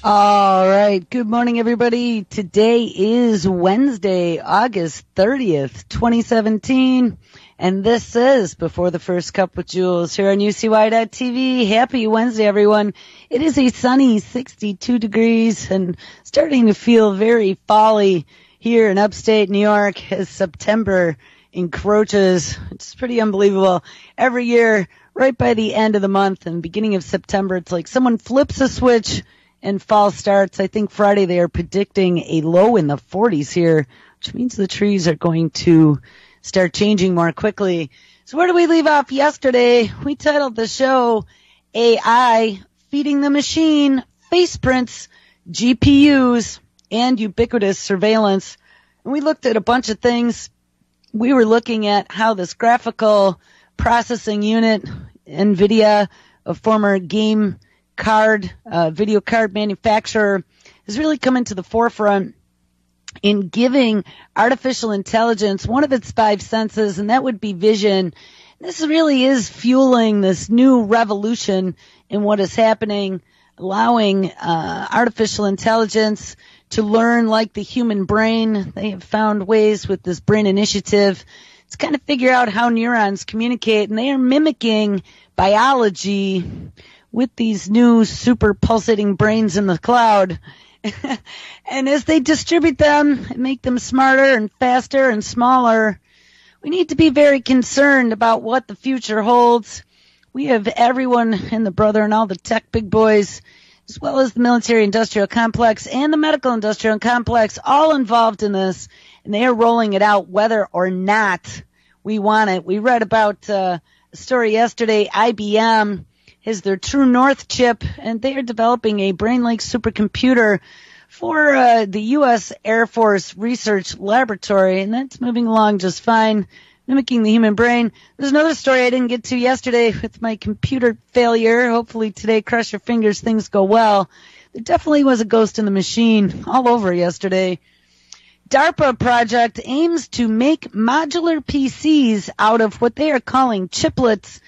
All right. Good morning, everybody. Today is Wednesday, August 30th, 2017. And this is Before the First Cup with Jules here on UCY.TV. Happy Wednesday, everyone. It is a sunny 62 degrees and starting to feel very fall-y here in upstate New York as September encroaches. It's pretty unbelievable. Every year, right by the end of the month and beginning of September, it's like someone flips a switch and fall starts. I think Friday they are predicting a low in the 40s here, which means the trees are going to start changing more quickly. So where do we leave off yesterday? We titled the show AI Feeding the Machine, Face Prints, GPUs, and Ubiquitous Surveillance. And we looked at a bunch of things. We were looking at how this graphical processing unit, NVIDIA, a former video card manufacturer, has really come into the forefront in giving artificial intelligence one of its five senses, and that would be vision. This really is fueling this new revolution in what is happening, allowing artificial intelligence to learn like the human brain. They have found ways with this brain initiative to kind of figure out how neurons communicate, and they are mimicking biology with these new super pulsating brains in the cloud. And as they distribute them and make them smarter and faster and smaller, we need to be very concerned about what the future holds. We have everyone in the brother and all the tech big boys, as well as the military industrial complex and the medical industrial complex, all involved in this, and they are rolling it out whether or not we want it. We read about a story yesterday. IBM is their True North chip, and they are developing a brain-like supercomputer for the U.S. Air Force Research Laboratory, and that's moving along just fine, mimicking the human brain. There's another story I didn't get to yesterday with my computer failure. Hopefully today, cross your fingers, things go well. There definitely was a ghost in the machine all over yesterday. DARPA project aims to make modular PCs out of what they are calling chiplets.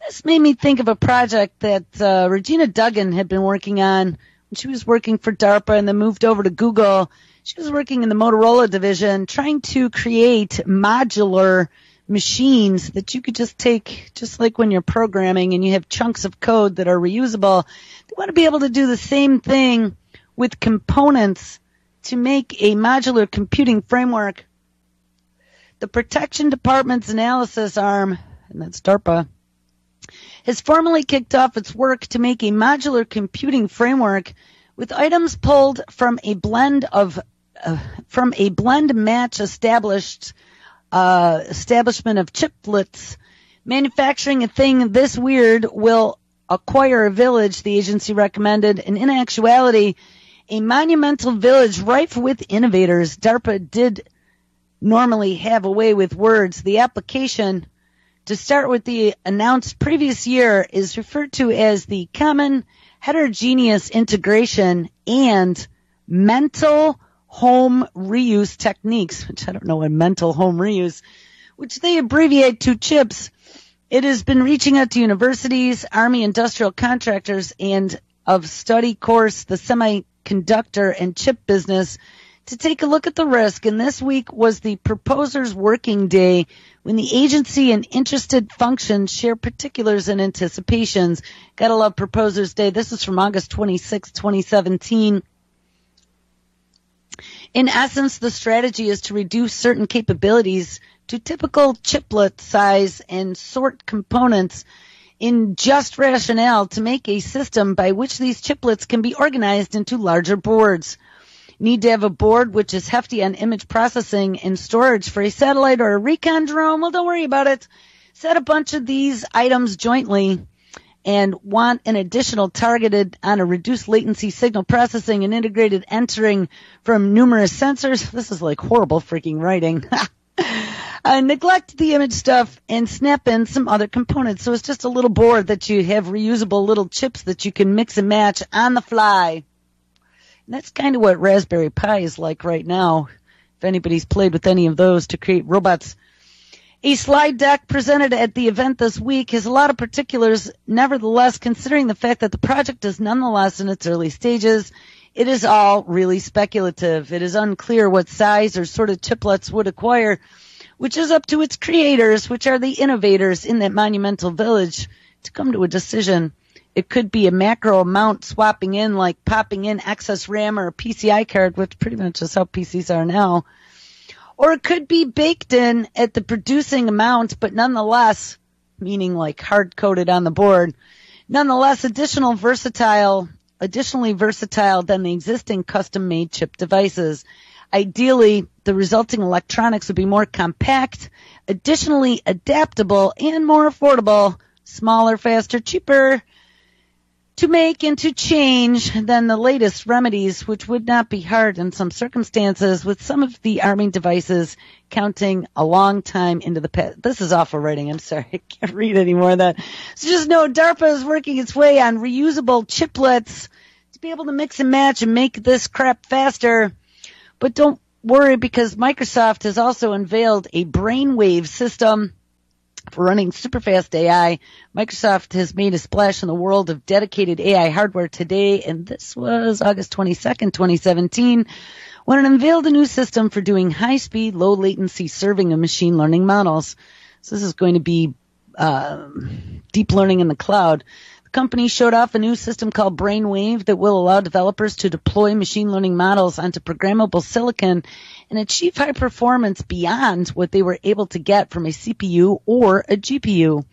This made me think of a project that Regina Duggan had been working on when she was working for DARPA and then moved over to Google. She was working in the Motorola division trying to create modular machines that you could just take, just like when you're programming and you have chunks of code that are reusable. They want to be able to do the same thing with components to make a modular computing framework. The Protection Department's analysis arm, and that's DARPA, has formally kicked off its work to make a modular computing framework with items pulled from a blend match establishment of chiplets. Manufacturing a thing this weird will acquire a village, the agency recommended, and in actuality, a monumental village rife with innovators. DARPA did normally have a way with words. The application, to start with the announced previous year, is referred to as the Common Heterogeneous Integration and Mental Home Reuse Techniques, which I don't know what mental home reuse, which they abbreviate to CHIPS. It has been reaching out to universities, Army industrial contractors, and of study course, the semiconductor and chip business, to take a look at the risk. And this week was the proposers' working day when the agency and interested functions share particulars and anticipations. Gotta love Proposers' Day. This is from August 26, 2017. In essence, the strategy is to reduce certain capabilities to typical chiplet size and sort components in just rationale to make a system by which these chiplets can be organized into larger boards. Need to have a board which is hefty on image processing and storage for a satellite or a recon drone? Well, don't worry about it. Set a bunch of these items jointly and want an additional targeted on a reduced latency signal processing and integrated entering from numerous sensors. This is like horrible freaking writing. Neglect the image stuff and snap in some other components. So it's just a little board that you have reusable little chips that you can mix and match on the fly. And that's kind of what Raspberry Pi is like right now, if anybody's played with any of those to create robots. A slide deck presented at the event this week has a lot of particulars. Nevertheless, considering the fact that the project is nonetheless in its early stages, it is all really speculative. It is unclear what size or sort of chiplets would acquire, which is up to its creators, which are the innovators in that monumental village, to come to a decision. It could be a macro amount swapping in, like popping in excess RAM or a PCI card, which pretty much is how PCs are now. Or it could be baked in at the producing amount, but nonetheless, meaning like hard-coded on the board, nonetheless additionally versatile than the existing custom-made chip devices. Ideally, the resulting electronics would be more compact, additionally adaptable, and more affordable, smaller, faster, cheaper to make and to change than the latest remedies, which would not be hard in some circumstances, with some of the arming devices counting a long time into the past. This is awful writing. I'm sorry. I can't read any more of that. So just know DARPA is working its way on reusable chiplets to be able to mix and match and make this crap faster. But don't worry, because Microsoft has also unveiled a Brainwave system for running superfast AI. Microsoft has made a splash in the world of dedicated AI hardware today, and this was August 22nd, 2017, when it unveiled a new system for doing high-speed, low-latency serving of machine learning models. So this is going to be deep learning in the cloud. The company showed off a new system called Brainwave that will allow developers to deploy machine learning models onto programmable silicon and achieve high performance beyond what they were able to get from a CPU or a GPU.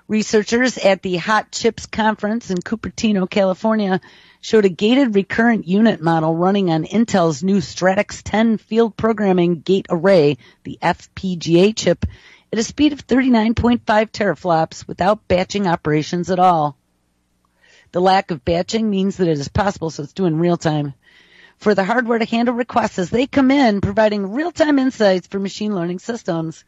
Researchers at the Hot Chips conference in Cupertino, California, showed a gated recurrent unit model running on Intel's new Stratix 10 field programming gate array, the FPGA chip, at a speed of 39.5 teraflops without batching operations at all. The lack of batching means that it is possible, so it's doing real time, for the hardware to handle requests as they come in, providing real-time insights for machine learning systems.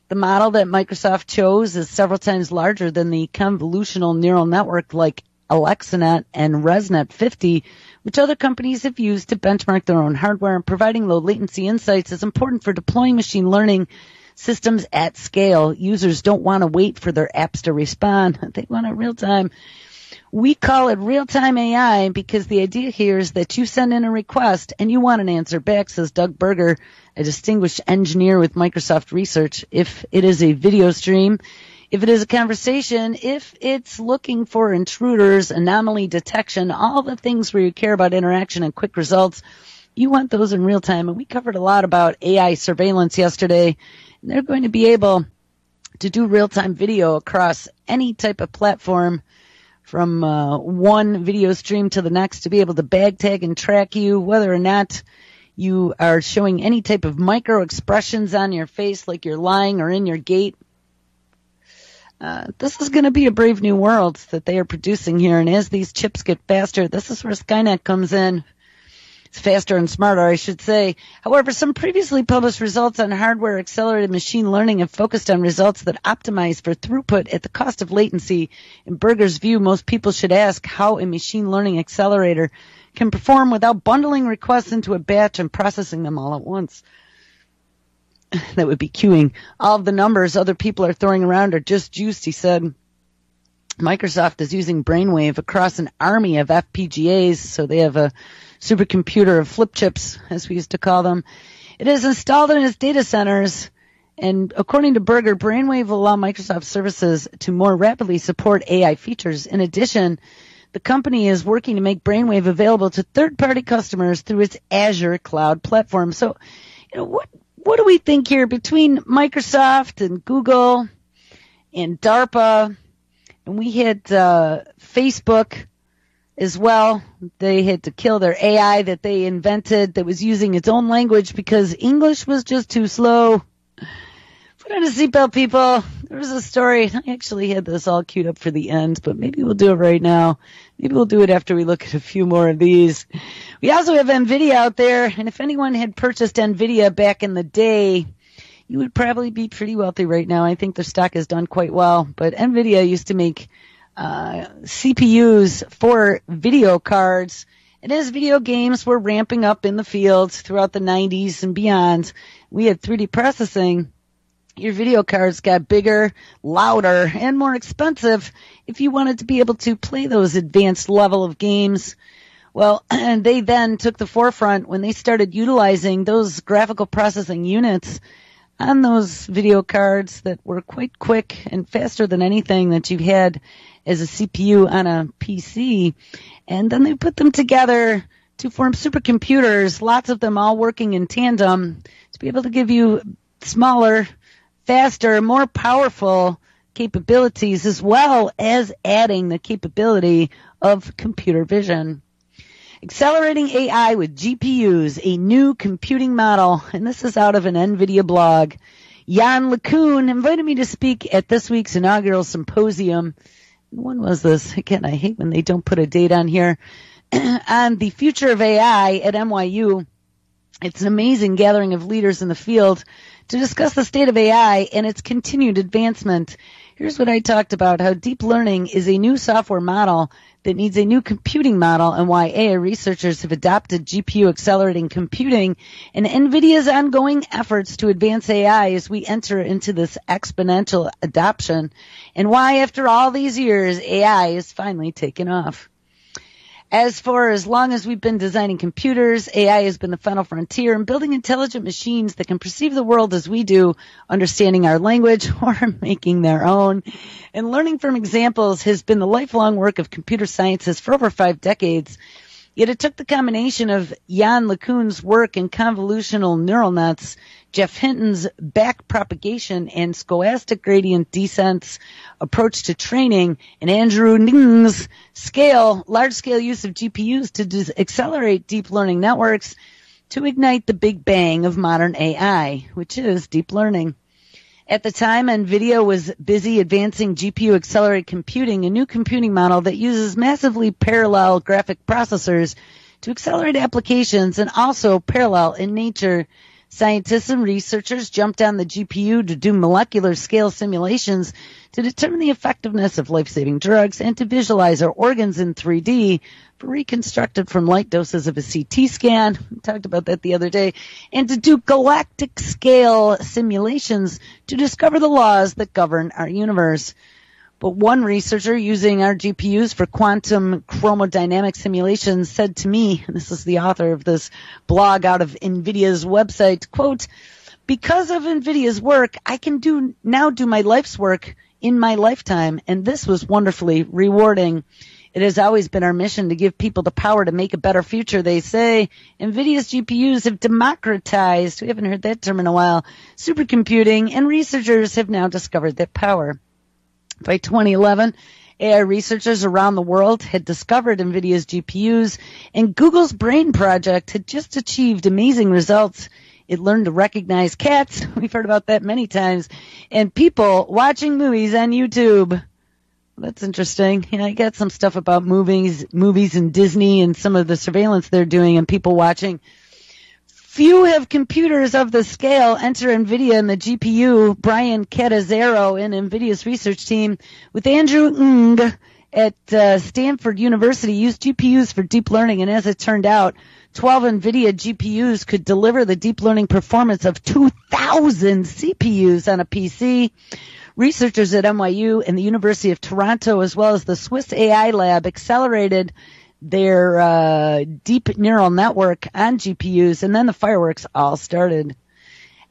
The model that Microsoft chose is several times larger than the convolutional neural network like AlexaNet and ResNet 50, which other companies have used to benchmark their own hardware, and providing low latency insights is important for deploying machine learning systems at scale. Users don't want to wait for their apps to respond. They want it real time. We call it real-time AI because the idea here is that you send in a request and you want an answer back, says Doug Berger, a distinguished engineer with Microsoft Research. If it is a video stream, if it is a conversation, if it's looking for intruders, anomaly detection, all the things where you care about interaction and quick results, you want those in real time. And we covered a lot about AI surveillance yesterday. And they're going to be able to do real-time video across any type of platform, from one video stream to the next, to be able to bag tag and track you, whether or not you are showing any type of micro expressions on your face, like you're lying or in your gait. This is going to be a brave new world that they are producing here. And as these chips get faster, this is where Skynet comes in. It's faster and smarter, I should say. However, some previously published results on hardware-accelerated machine learning have focused on results that optimize for throughput at the cost of latency. In Berger's view, most people should ask how a machine learning accelerator can perform without bundling requests into a batch and processing them all at once. That would be queuing. All of the numbers other people are throwing around are just juiced, he said. Microsoft is using Brainwave across an army of FPGAs, so they have a supercomputer of flip chips, as we used to call them. It is installed in its data centers, and according to Berger, Brainwave will allow Microsoft services to more rapidly support AI features. In addition, the company is working to make Brainwave available to third-party customers through its Azure cloud platform. So, what do we think here between Microsoft and Google and DARPA? And we had Facebook as well. They had to kill their AI that they invented that was using its own language because English was just too slow. Put on a seatbelt, people. There was a story. I actually had this all queued up for the end, but maybe we'll do it right now. Maybe we'll do it after we look at a few more of these. We also have NVIDIA out there, and if anyone had purchased NVIDIA back in the day, you would probably be pretty wealthy right now. I think their stock has done quite well, but NVIDIA used to make CPUs for video cards, and as video games were ramping up in the field throughout the 90s and beyond, we had 3D processing. Your video cards got bigger, louder, and more expensive if you wanted to be able to play those advanced level of games. Well, and they then took the forefront when they started utilizing those graphical processing units on those video cards that were quite quick and faster than anything that you had as a CPU on a PC. And then they put them together to form supercomputers, lots of them all working in tandem to be able to give you smaller, faster, more powerful capabilities, as well as adding the capability of computer vision. Accelerating AI with GPUs, a new computing model, and this is out of an NVIDIA blog. Jan LeCun invited me to speak at this week's inaugural symposium. When was this? Again, I hate when they don't put a date on here. On the future of AI at NYU. It's an amazing gathering of leaders in the field to discuss the state of AI and its continued advancement. Here's what I talked about, how deep learning is a new software model that needs a new computing model, and why AI researchers have adopted GPU accelerating computing and NVIDIA's ongoing efforts to advance AI as we enter into this exponential adoption, and why after all these years AI is finally taken off. As for as long as we've been designing computers, AI has been the final frontier in building intelligent machines that can perceive the world as we do, understanding our language or making their own. And learning from examples has been the lifelong work of computer scientists for over 5 decades. Yet it took the combination of Jan LeCun's work in convolutional neural nets, Jeff Hinton's backpropagation and stochastic gradient descents approach to training, and Andrew Ng's large-scale use of GPUs to accelerate deep learning networks to ignite the big bang of modern AI, which is deep learning. At the time, NVIDIA was busy advancing GPU-accelerated computing, a new computing model that uses massively parallel graphic processors to accelerate applications and also parallel in nature. Scientists and researchers jumped on the GPU to do molecular scale simulations to determine the effectiveness of life-saving drugs and to visualize our organs in 3D reconstructed from light doses of a CT scan. We talked about that the other day. And to do galactic scale simulations to discover the laws that govern our universe. But one researcher using our GPUs for quantum chromodynamic simulations said to me, and this is the author of this blog out of NVIDIA's website, quote, "Because of NVIDIA's work, I can now do my life's work in my lifetime, and this was wonderfully rewarding. It has always been our mission to give people the power to make a better future," they say. NVIDIA's GPUs have democratized, we haven't heard that term in a while, supercomputing, and researchers have now discovered that power. By 2011, AI researchers around the world had discovered NVIDIA's GPUs, and Google's Brain project had just achieved amazing results. It learned to recognize cats, we've heard about that many times, and people watching movies on YouTube. That's interesting. I got some stuff about movies and Disney and some of the surveillance they're doing and people watching. Few have computers of the scale. Enter NVIDIA and the GPU. Brian Catanzaro in NVIDIA's research team with Andrew Ng at Stanford University used GPUs for deep learning, and as it turned out, 12 NVIDIA GPUs could deliver the deep learning performance of 2,000 CPUs on a PC. Researchers at NYU and the University of Toronto, as well as the Swiss AI Lab, accelerated their deep neural network on GPUs, and then the fireworks all started.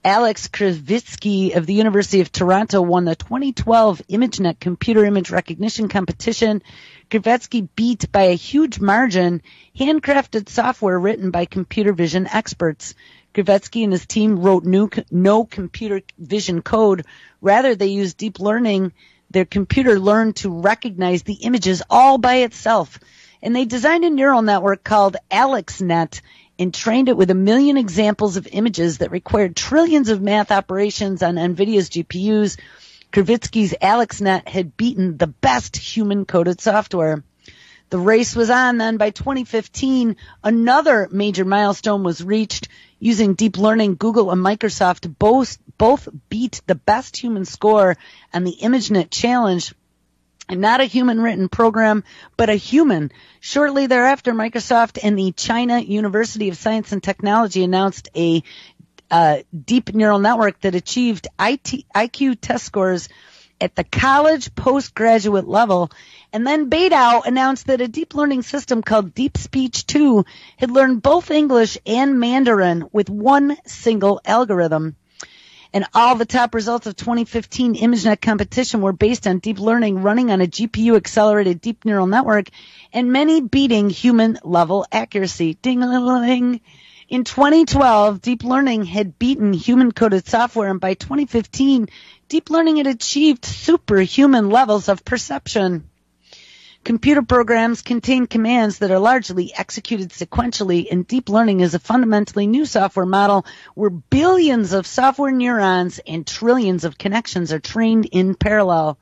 Alex Kravitsky of the University of Toronto won the 2012 ImageNet computer image recognition competition. Kravitsky beat by a huge margin handcrafted software written by computer vision experts. Kravitsky and his team wrote no computer vision code. Rather, they used deep learning. Their computer learned to recognize the images all by itself. And they designed a neural network called AlexNet and trained it with 1 million examples of images that required trillions of math operations on NVIDIA's GPUs. Kravitsky's AlexNet had beaten the best human-coded software. The race was on then. By 2015, another major milestone was reached. Using deep learning, Google and Microsoft both beat the best human score on the ImageNet challenge. And not a human-written program, but a human. Shortly thereafter, Microsoft and the China University of Science and Technology announced a deep neural network that achieved IQ test scores at the college postgraduate level. And then Beidou announced that a deep learning system called Deep Speech 2 had learned both English and Mandarin with one single algorithm. And all the top results of 2015 ImageNet competition were based on deep learning running on a GPU-accelerated deep neural network, and many beating human-level accuracy. Ding-a-ling-a-ling. In 2012, deep learning had beaten human-coded software, and by 2015, deep learning had achieved superhuman levels of perception. Computer programs contain commands that are largely executed sequentially, and deep learning is a fundamentally new software model where billions of software neurons and trillions of connections are trained in parallel.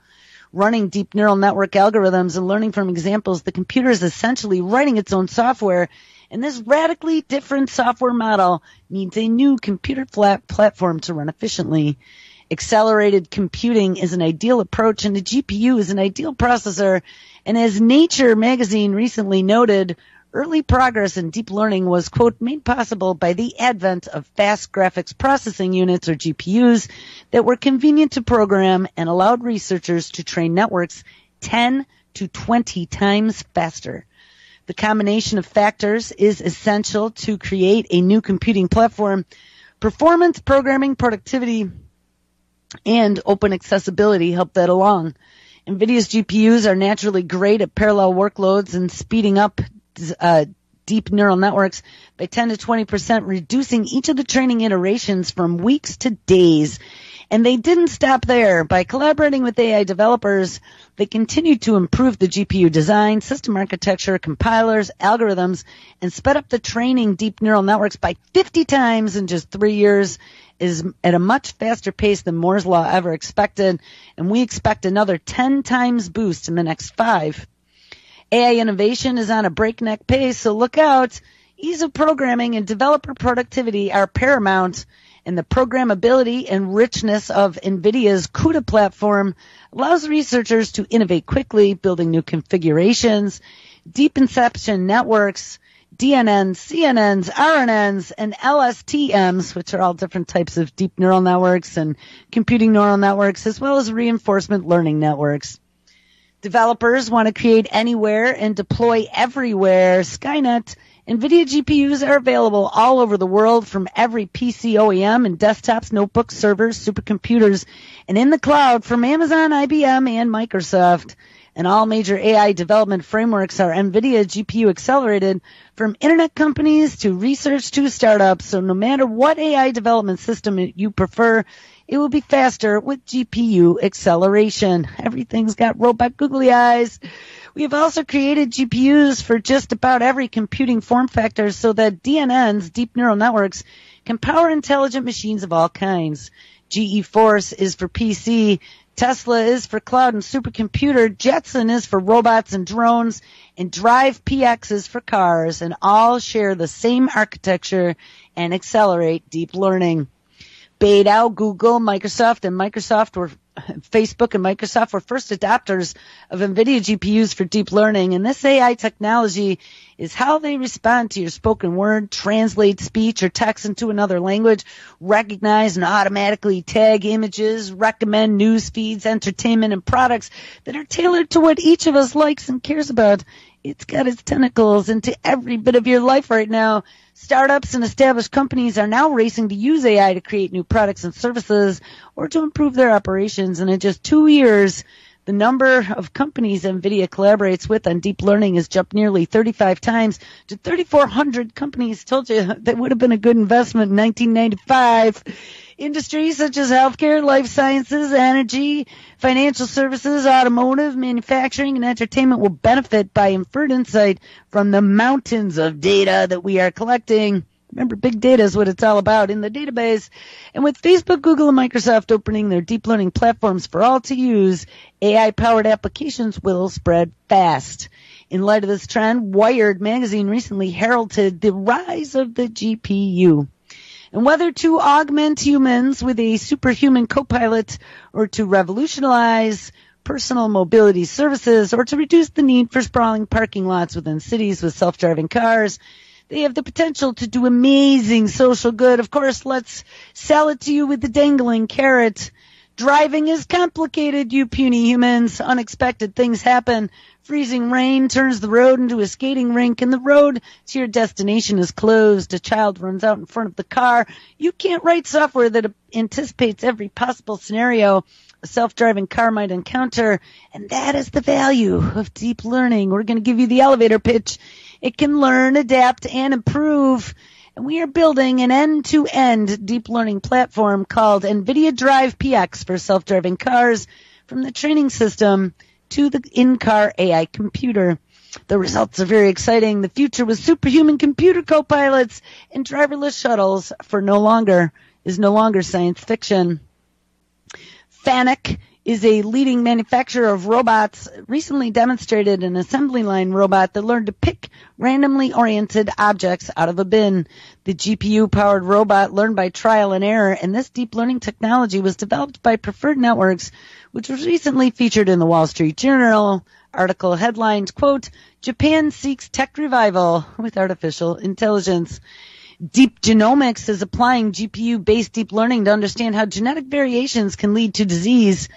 Running deep neural network algorithms and learning from examples, the computer is essentially writing its own software, and this radically different software model needs a new computer platform to run efficiently. Accelerated computing is an ideal approach, and the GPU is an ideal processor. And as Nature magazine recently noted, early progress in deep learning was, quote, made possible by the advent of fast graphics processing units, or GPUs, that were convenient to program and allowed researchers to train networks 10 to 20 times faster. The combination of factors is essential to create a new computing platform. Performance, programming, productivity, and open accessibility help that along. NVIDIA's GPUs are naturally great at parallel workloads and speeding up deep neural networks by 10 to 20%, reducing each of the training iterations from weeks to days. And they didn't stop there. By collaborating with AI developers, they continued to improve the GPU design, system architecture, compilers, algorithms, and sped up the training deep neural networks by 50 times in just 3 years, is at a much faster pace than Moore's Law ever expected, and we expect another 10 times boost in the next 5. AI innovation is on a breakneck pace, so look out. Ease of programming and developer productivity are paramount, and the programmability and richness of NVIDIA's CUDA platform allows researchers to innovate quickly, building new configurations, deep inception networks, DNNs, CNNs, RNNs, and LSTMs, which are all different types of deep neural networks and computing neural networks, as well as reinforcement learning networks. Developers want to create anywhere and deploy everywhere. Skynet, NVIDIA GPUs are available all over the world from every PC OEM and desktops, notebooks, servers, supercomputers, and in the cloud from Amazon, IBM, and Microsoft. And all major AI development frameworks are NVIDIA GPU accelerated, from internet companies to research to startups. So no matter what AI development system you prefer, it will be faster with GPU acceleration. Everything's got robot googly eyes. We have also created GPUs for just about every computing form factor so that DNNs, deep neural networks, can power intelligent machines of all kinds. GeForce is for PC, Tesla is for cloud and supercomputer, Jetson is for robots and drones, and Drive PX is for cars, and all share the same architecture and accelerate deep learning. Beidou, Google, Facebook, and Microsoft were first adopters of NVIDIA GPUs for deep learning, and this AI technology is how they respond to your spoken word, translate speech or text into another language, recognize and automatically tag images, recommend news feeds, entertainment, and products that are tailored to what each of us likes and cares about. It's got its tentacles into every bit of your life right now. Startups and established companies are now racing to use AI to create new products and services or to improve their operations. And in just 2 years, the number of companies NVIDIA collaborates with on deep learning has jumped nearly 35 times to 3,400 companies. Told you that would have been a good investment in 1995. Industries such as healthcare, life sciences, energy, financial services, automotive, manufacturing, and entertainment will benefit by inferred insight from the mountains of data that we are collecting. Remember, big data is what it's all about in the database. And with Facebook, Google, and Microsoft opening their deep learning platforms for all to use, AI-powered applications will spread fast. In light of this trend, Wired magazine recently heralded the rise of the GPU. And whether to augment humans with a superhuman co-pilot or to revolutionize personal mobility services or to reduce the need for sprawling parking lots within cities with self-driving cars, they have the potential to do amazing social good. Of course, let's sell it to you with the dangling carrot. Driving is complicated, you puny humans. Unexpected things happen. Freezing rain turns the road into a skating rink, and the road to your destination is closed. A child runs out in front of the car. You can't write software that anticipates every possible scenario a self-driving car might encounter, and that is the value of deep learning. We're going to give you the elevator pitch. It can learn, adapt, and improve. And we are building an end-to-end deep learning platform called NVIDIA Drive PX for self-driving cars, from the training system to the in-car AI computer. The results are very exciting. The future with superhuman computer co-pilots and driverless shuttles is no longer science fiction. FANUC is a leading manufacturer of robots, recently demonstrated an assembly line robot that learned to pick randomly oriented objects out of a bin. The GPU-powered robot learned by trial and error, and this deep learning technology was developed by Preferred Networks, which was recently featured in the Wall Street Journal. Article headlined, quote, "Japan seeks tech revival with artificial intelligence." Deep Genomics is applying GPU-based deep learning to understand how genetic variations can lead to disease.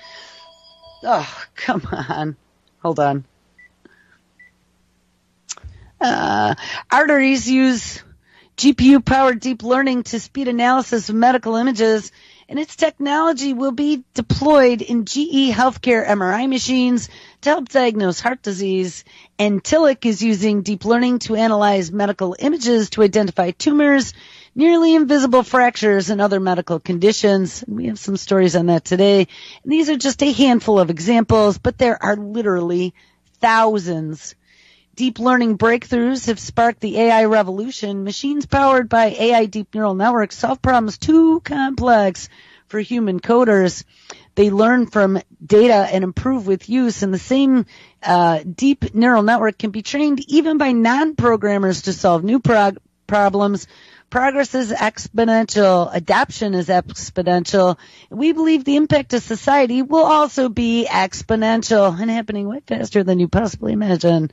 Oh, come on. Hold on. Arteries use GPU-powered deep learning to speed analysis of medical images, and its technology will be deployed in GE Healthcare MRI machines to help diagnose heart disease. Antilic is using deep learning to analyze medical images to identify tumors, nearly invisible fractures, and other medical conditions. We have some stories on that today. And these are just a handful of examples, but there are literally thousands. Deep learning breakthroughs have sparked the AI revolution. Machines powered by AI deep neural networks solve problems too complex for human coders. They learn from data and improve with use, and the same deep neural network can be trained even by non-programmers to solve new problems. Progress is exponential. Adoption is exponential. We believe the impact to society will also be exponential and happening way faster than you possibly imagine.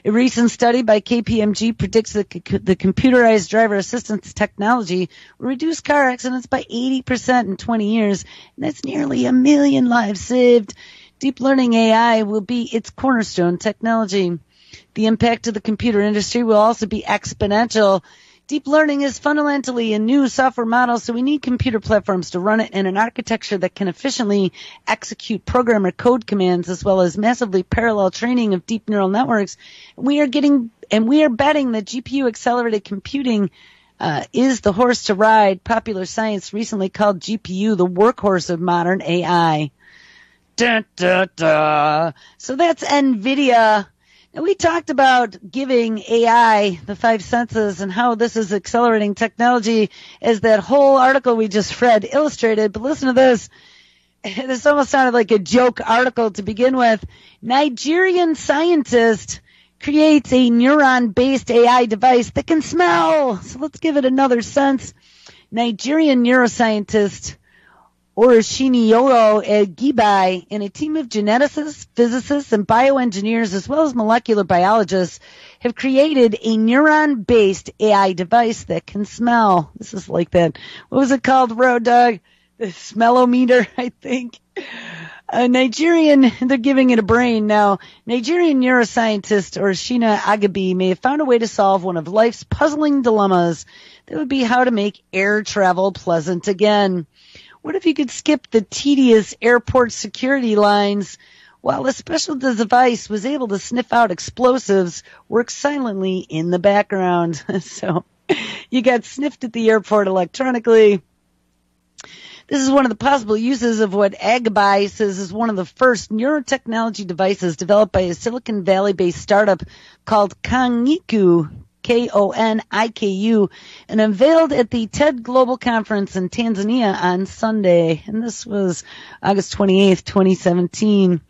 A recent study by KPMG predicts that the computerized driver assistance technology will reduce car accidents by 80% in 20 years, and that's nearly 1 million lives saved. Deep learning AI will be its cornerstone technology. The impact to the computer industry will also be exponential. Deep learning is fundamentally a new software model, so we need computer platforms to run it in an architecture that can efficiently execute programmer code commands, as well as massively parallel training of deep neural networks. We are betting that GPU accelerated computing is the horse to ride. Popular Science recently called GPU the workhorse of modern AI. Da, da, da. So that's NVIDIA. Now, we talked about giving AI the 5 senses and how this is accelerating technology, as that whole article we just read illustrated. But listen to this. This almost sounded like a joke article to begin with. Nigerian scientist creates a neuron-based AI device that can smell. So let's give it another sense. Nigerian neuroscientist Orishinioro Egibai and a team of geneticists, physicists, and bioengineers, as well as molecular biologists, have created a neuron-based AI device that can smell. This is like that. What was it called, Road Dog? The smellometer, I think. They're giving it a brain now. Nigerian neuroscientist Orishina Agabi may have found a way to solve one of life's puzzling dilemmas. That would be how to make air travel pleasant again. What if you could skip the tedious airport security lines while a special device was able to sniff out explosives, work silently in the background? So you got sniffed at the airport electronically. This is one of the possible uses of what Agabai says is one of the first neurotechnology devices developed by a Silicon Valley-based startup called Koniku, Koniku, and unveiled at the TED Global Conference in Tanzania on Sunday. And this was August 28th, 2017.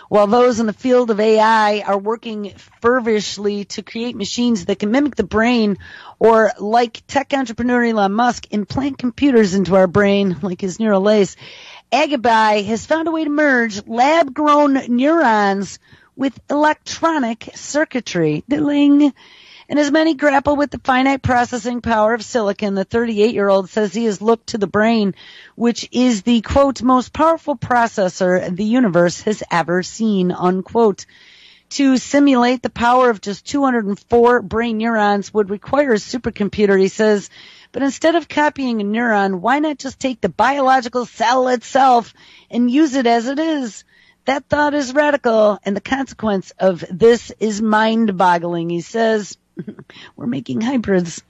While those in the field of AI are working feverishly to create machines that can mimic the brain, or like tech entrepreneur Elon Musk, implant computers into our brain like his neural lace, Agabai has found a way to merge lab-grown neurons with electronic circuitry. Ding. And as many grapple with the finite processing power of silicon, the 38-year-old says he has looked to the brain, which is the, quote, most powerful processor the universe has ever seen, unquote. To simulate the power of just 204 brain neurons would require a supercomputer, he says. But instead of copying a neuron, why not just take the biological cell itself and use it as it is? That thought is radical, and the consequence of this is mind-boggling, he says. We're making hybrids.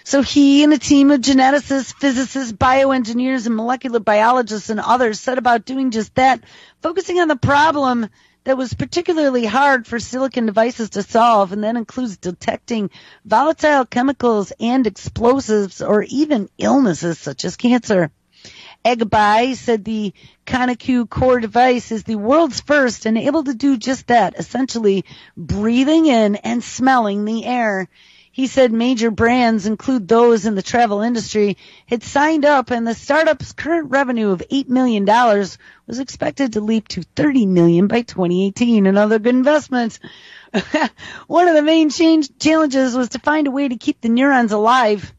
So he and a team of geneticists, physicists, bioengineers, and molecular biologists and others set about doing just that, focusing on the problem that was particularly hard for silicon devices to solve, and that includes detecting volatile chemicals and explosives or even illnesses such as cancer. Agabai said the Konaku core device is the world's first and able to do just that, essentially breathing in and smelling the air. He said major brands, include those in the travel industry, had signed up, and the startup's current revenue of $8 million was expected to leap to $30 million by 2018. Another good investment. One of the main challenges was to find a way to keep the neurons alive.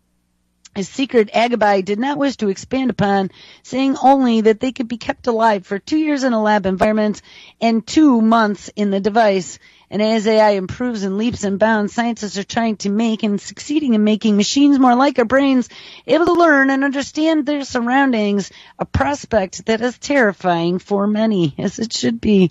His secret Agabai did not wish to expand upon, saying only that they could be kept alive for 2 years in a lab environment and 2 months in the device. And as AI improves in leaps and bounds, scientists are trying to make and succeeding in making machines more like our brains, able to learn and understand their surroundings, a prospect that is terrifying for many, as it should be.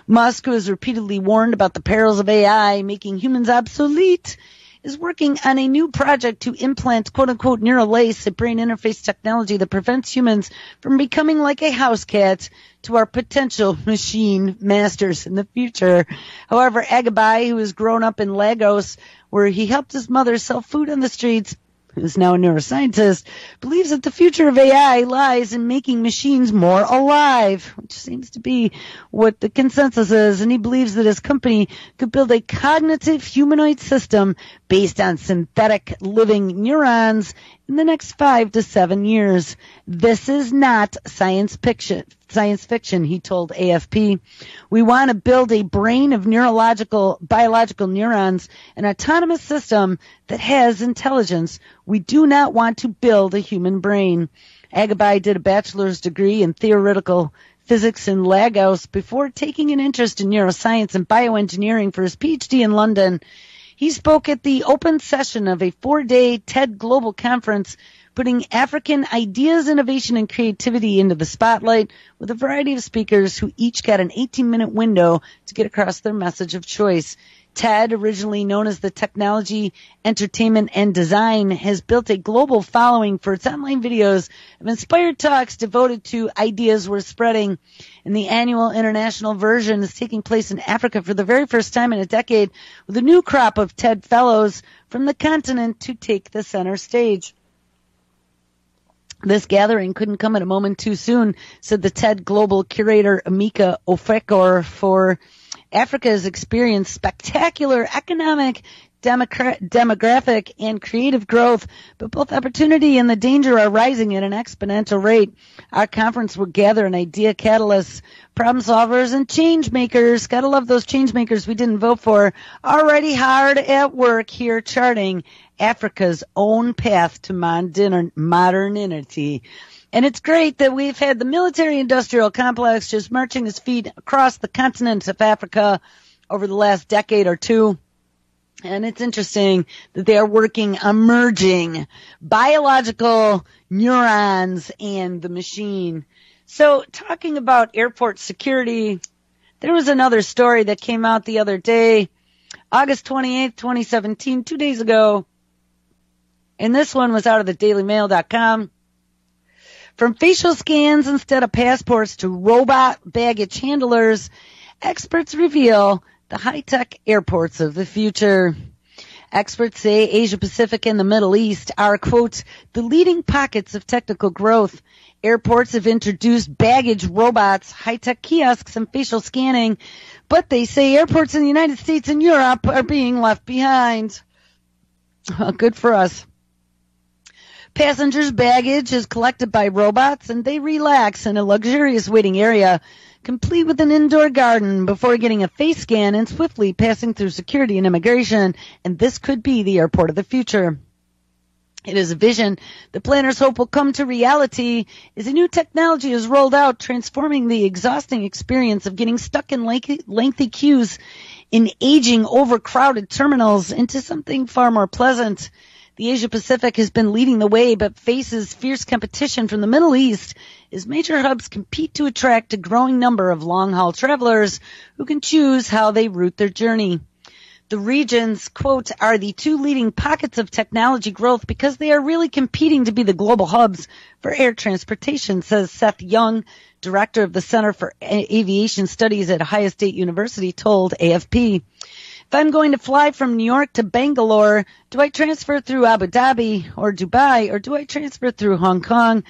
Musk, who has repeatedly warned about the perils of AI making humans obsolete, is working on a new project to implant, quote-unquote, neural lace, a brain interface technology that prevents humans from becoming like a house cat to our potential machine masters in the future. However, Agabai, who has grown up in Lagos, where he helped his mother sell food on the streets, who's now a neuroscientist, believes that the future of AI lies in making machines more alive, which seems to be what the consensus is. And he believes that his company could build a cognitive humanoid system based on synthetic living neurons in the next 5 to 7 years. This is not science fiction, he told AFP. We want to build a brain of biological neurons, an autonomous system that has intelligence. We do not want to build a human brain. Agabai did a bachelor's degree in theoretical physics in Lagos before taking an interest in neuroscience and bioengineering for his PhD in London. He spoke at the open session of a 4-day TED Global Conference, putting African ideas, innovation, and creativity into the spotlight with a variety of speakers who each got an 18-minute window to get across their message of choice. TED, originally known as the Technology, Entertainment, and Design, has built a global following for its online videos of inspired talks devoted to ideas worth spreading. And the annual international version is taking place in Africa for the very first time in a decade, with a new crop of TED fellows from the continent to take the center stage. This gathering couldn't come at a moment too soon, said the TED Global Curator Amika Ofekor. For Africa has experienced spectacular economic, demographic, and creative growth, but both opportunity and the danger are rising at an exponential rate. Our conference will gather an idea catalysts, problem solvers, and change makers. Gotta love those change makers we didn't vote for. Already hard at work here charting Africa's own path to modernity. And it's great that we've had the military-industrial complex just marching its feet across the continent of Africa over the last decade or two. And it's interesting that they are working on merging biological neurons and the machine. So talking about airport security, there was another story that came out the other day, August 28th, 2017, 2 days ago. And this one was out of the dailymail.com. From facial scans instead of passports to robot baggage handlers, experts reveal the high-tech airports of the future. Experts say Asia Pacific and the Middle East are, quote, the leading pockets of technical growth. Airports have introduced baggage robots, high-tech kiosks, and facial scanning, but they say airports in the United States and Europe are being left behind. Well, good for us. Passengers' baggage is collected by robots, and they relax in a luxurious waiting area complete with an indoor garden before getting a face scan and swiftly passing through security and immigration. And this could be the airport of the future. It is a vision the planners hope will come to reality as a new technology is rolled out, transforming the exhausting experience of getting stuck in lengthy queues in aging, overcrowded terminals into something far more pleasant. The Asia Pacific has been leading the way, but faces fierce competition from the Middle East as major hubs compete to attract a growing number of long-haul travelers who can choose how they route their journey. The regions, quote, are the two leading pockets of technology growth because they are really competing to be the global hubs for air transportation, says Seth Young, director of the Center for Aviation Studies at Ohio State University, told AFP. If I'm going to fly from New York to Bangalore, do I transfer through Abu Dhabi or Dubai, or do I transfer through Hong Kong?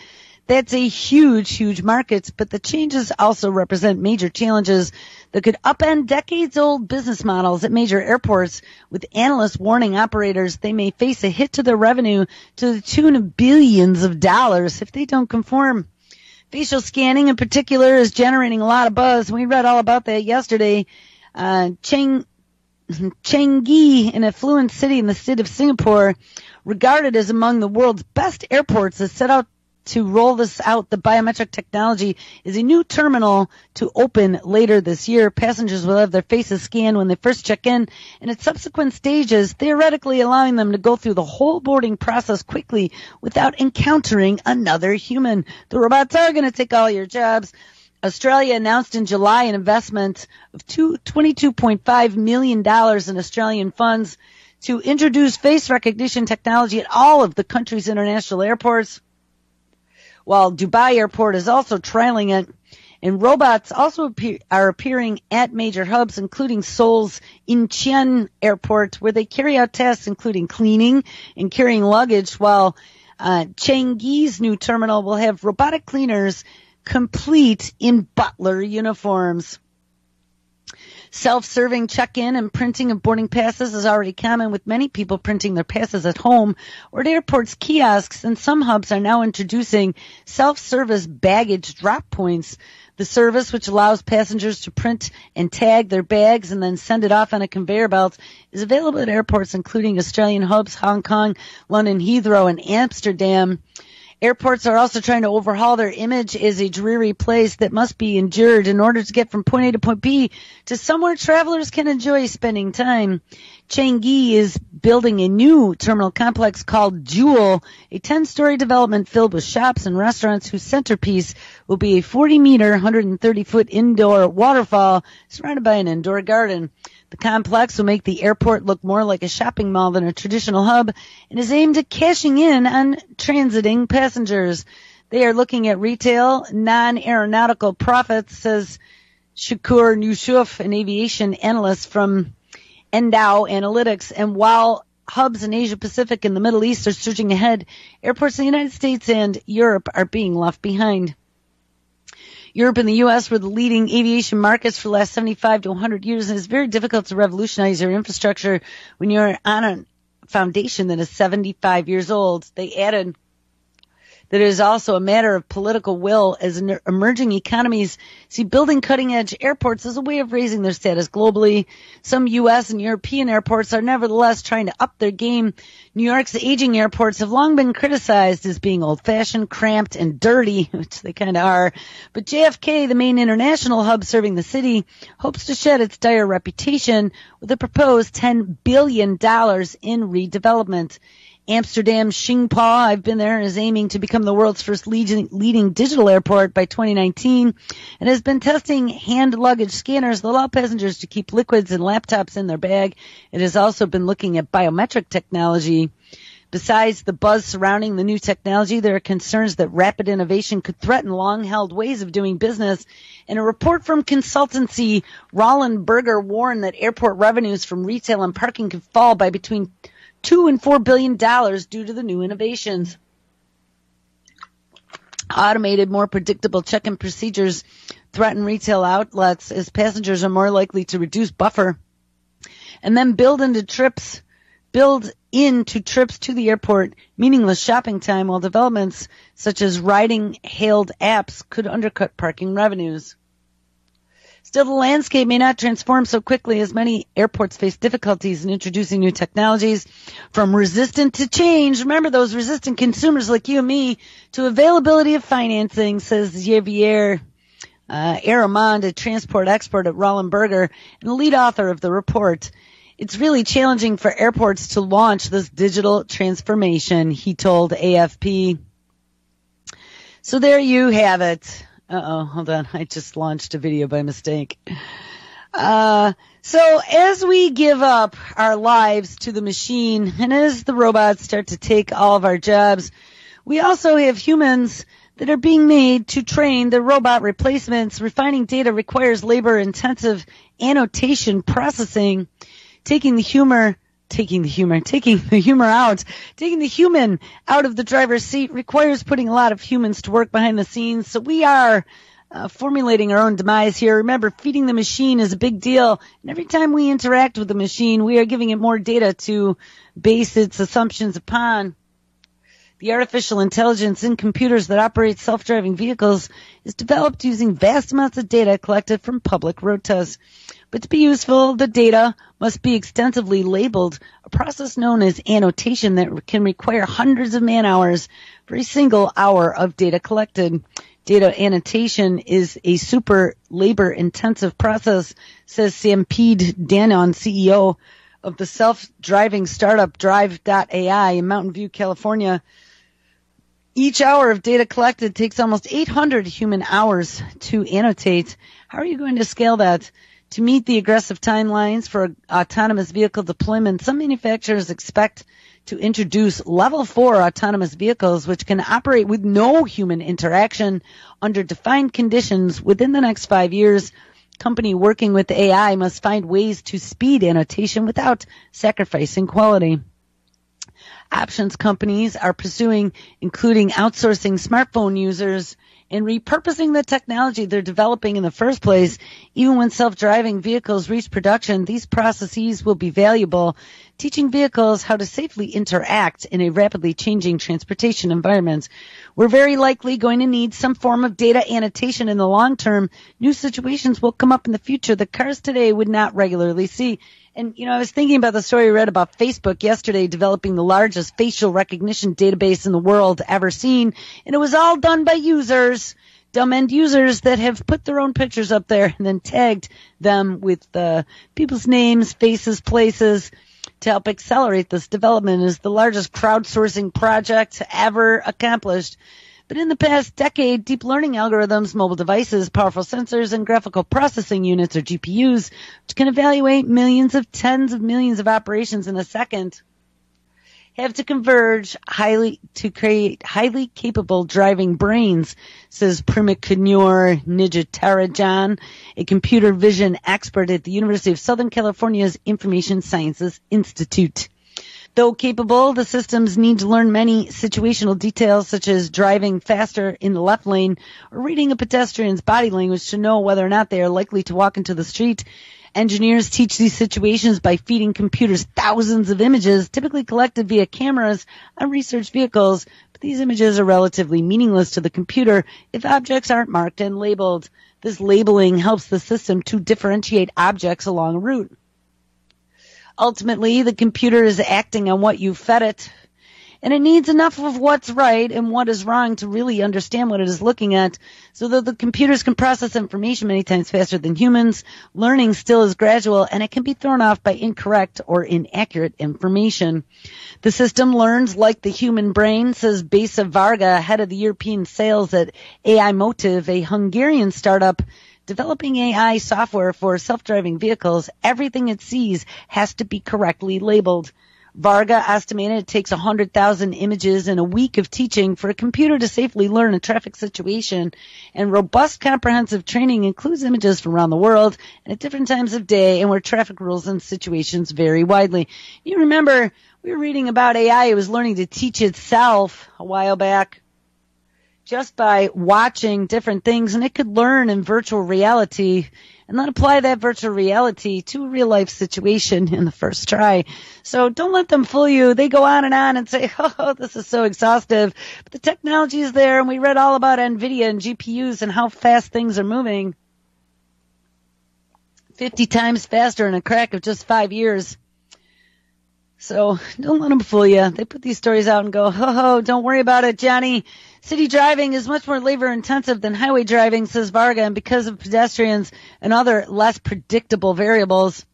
That's a huge, huge market, but the changes also represent major challenges that could upend decades-old business models at major airports, with analysts warning operators they may face a hit to their revenue to the tune of billions of dollars if they don't conform. Facial scanning in particular is generating a lot of buzz. We read all about that yesterday. Changi, an affluent city in the state of Singapore, regarded as among the world's best airports, has set out to roll this out. The biometric technology is a new terminal to open later this year. Passengers will have their faces scanned when they first check in, and at subsequent stages, theoretically allowing them to go through the whole boarding process quickly without encountering another human. The robots are going to take all your jobs. Australia announced in July an investment of $22.5 million in Australian funds to introduce face recognition technology at all of the country's international airports, while Dubai Airport is also trialing it. And robots also are appearing at major hubs, including Seoul's Incheon Airport, where they carry out tasks including cleaning and carrying luggage, while Changi's new terminal will have robotic cleaners complete in butler uniforms. Self-serving check-in and printing of boarding passes is already common, with many people printing their passes at home or at airports' kiosks, and some hubs are now introducing self-service baggage drop points. The service, which allows passengers to print and tag their bags and then send it off on a conveyor belt, is available at airports including Australian hubs, Hong Kong, London Heathrow, and Amsterdam. Airports are also trying to overhaul their image as a dreary place that must be endured in order to get from point A to point B to somewhere travelers can enjoy spending time. Changi is building a new terminal complex called Jewel, a 10-story development filled with shops and restaurants whose centerpiece will be a 40-meter, 130-foot indoor waterfall surrounded by an indoor garden. The complex will make the airport look more like a shopping mall than a traditional hub and is aimed at cashing in on transiting passengers. They are looking at retail, non-aeronautical profits, says Shakur Yusuf, an aviation analyst from Endow Analytics. And while hubs in Asia Pacific and the Middle East are surging ahead, airports in the United States and Europe are being left behind. Europe and the U.S. were the leading aviation markets for the last 75 to 100 years, and it's very difficult to revolutionize your infrastructure when you're on a foundation that is 75 years old. They added that it is also a matter of political will, as emerging economies see building cutting-edge airports as a way of raising their status globally. Some U.S. and European airports are nevertheless trying to up their game. New York's aging airports have long been criticized as being old-fashioned, cramped, and dirty, which they kind of are. But JFK, the main international hub serving the city, hopes to shed its dire reputation with a proposed $10 billion in redevelopment. Amsterdam's Schiphol, I've been there, is aiming to become the world's first leading digital airport by 2019 and has been testing hand luggage scanners that allow passengers to keep liquids and laptops in their bag. It has also been looking at biometric technology. Besides the buzz surrounding the new technology, there are concerns that rapid innovation could threaten long-held ways of doing business. And a report from consultancy Roland Berger warned that airport revenues from retail and parking could fall by between $2 and $4 billion due to the new innovations. Automated, more predictable check-in procedures threaten retail outlets as passengers are more likely to reduce buffer and then build into trips to the airport meaningless shopping time, while developments such as riding hailed apps could undercut parking revenues. Still, the landscape may not transform so quickly as many airports face difficulties in introducing new technologies, from resistant to change. Remember those resistant consumers like you and me, to availability of financing, says Javier Aramond, a transport expert at Roland Berger and the lead author of the report. It's really challenging for airports to launch this digital transformation, he told AFP. So there you have it. Hold on. I just launched a video by mistake. So as we give up our lives to the machine and as the robots start to take all of our jobs, we also have humans that are being made to train the robot replacements. Refining data requires labor-intensive annotation processing. Taking the human out of the driver's seat requires putting a lot of humans to work behind the scenes. So we are formulating our own demise here. Remember, feeding the machine is a big deal. And every time we interact with the machine, we are giving it more data to base its assumptions upon. The artificial intelligence in computers that operate self-driving vehicles is developed using vast amounts of data collected from public road tests. But to be useful, the data must be extensively labeled, a process known as annotation that can require hundreds of man-hours for a single hour of data collected. Data annotation is a super labor-intensive process, says Sampede Danon, CEO of the self-driving startup Drive.ai in Mountain View, California. Each hour of data collected takes almost 800 human hours to annotate. How are you going to scale that? To meet the aggressive timelines for autonomous vehicle deployment, some manufacturers expect to introduce level 4 autonomous vehicles which can operate with no human interaction under defined conditions within the next 5 years. Company working with AI must find ways to speed annotation without sacrificing quality. Options companies are pursuing, including outsourcing smartphone users and repurposing the technology they're developing in the first place. Even when self-driving vehicles reach production, these processes will be valuable, teaching vehicles how to safely interact in a rapidly changing transportation environment. We're very likely going to need some form of data annotation in the long term. New situations will come up in the future that cars today would not regularly see. And, I was thinking about the story I read about Facebook yesterday developing the largest facial recognition database in the world ever seen. And it was all done by users, dumb end users that have put their own pictures up there and then tagged them with people's names, faces, places to help accelerate this development. Is the largest crowdsourcing project ever accomplished. But in the past decade, deep learning algorithms, mobile devices, powerful sensors, and graphical processing units, or GPUs, which can evaluate tens of millions of operations in a second, have to converge to create highly capable driving brains, says Pramakanur Nijatarajan, a computer vision expert at the University of Southern California's Information Sciences Institute. Though capable, the systems need to learn many situational details such as driving faster in the left lane or reading a pedestrian's body language to know whether or not they are likely to walk into the street. Engineers teach these situations by feeding computers thousands of images, typically collected via cameras on research vehicles, but these images are relatively meaningless to the computer if objects aren't marked and labeled. This labeling helps the system to differentiate objects along a route. Ultimately, the computer is acting on what you fed it, and it needs enough of what's right and what is wrong to really understand what it is looking at. So though the computers can process information many times faster than humans, learning still is gradual, and it can be thrown off by incorrect or inaccurate information. The system learns like the human brain, says Besa Varga, head of the European sales at AI Motive, a Hungarian startup developing AI software for self-driving vehicles. Everything it sees has to be correctly labeled. Varga estimated it takes 100,000 images in a week of teaching for a computer to safely learn a traffic situation, and robust comprehensive training includes images from around the world and at different times of day and where traffic rules and situations vary widely. You remember we were reading about AI. It was learning to teach itself a while back, just by watching different things, and it could learn in virtual reality and then apply that virtual reality to a real-life situation in the first try. So don't let them fool you. They go on and say, oh, this is so exhaustive. But the technology is there, and we read all about NVIDIA and GPUs and how fast things are moving. 50 times faster in a crack of just 5 years. So don't let them fool you. They put these stories out and go, ho, don't worry about it, Johnny. City driving is much more labor intensive than highway driving, says Varga, and because of pedestrians and other less predictable variables,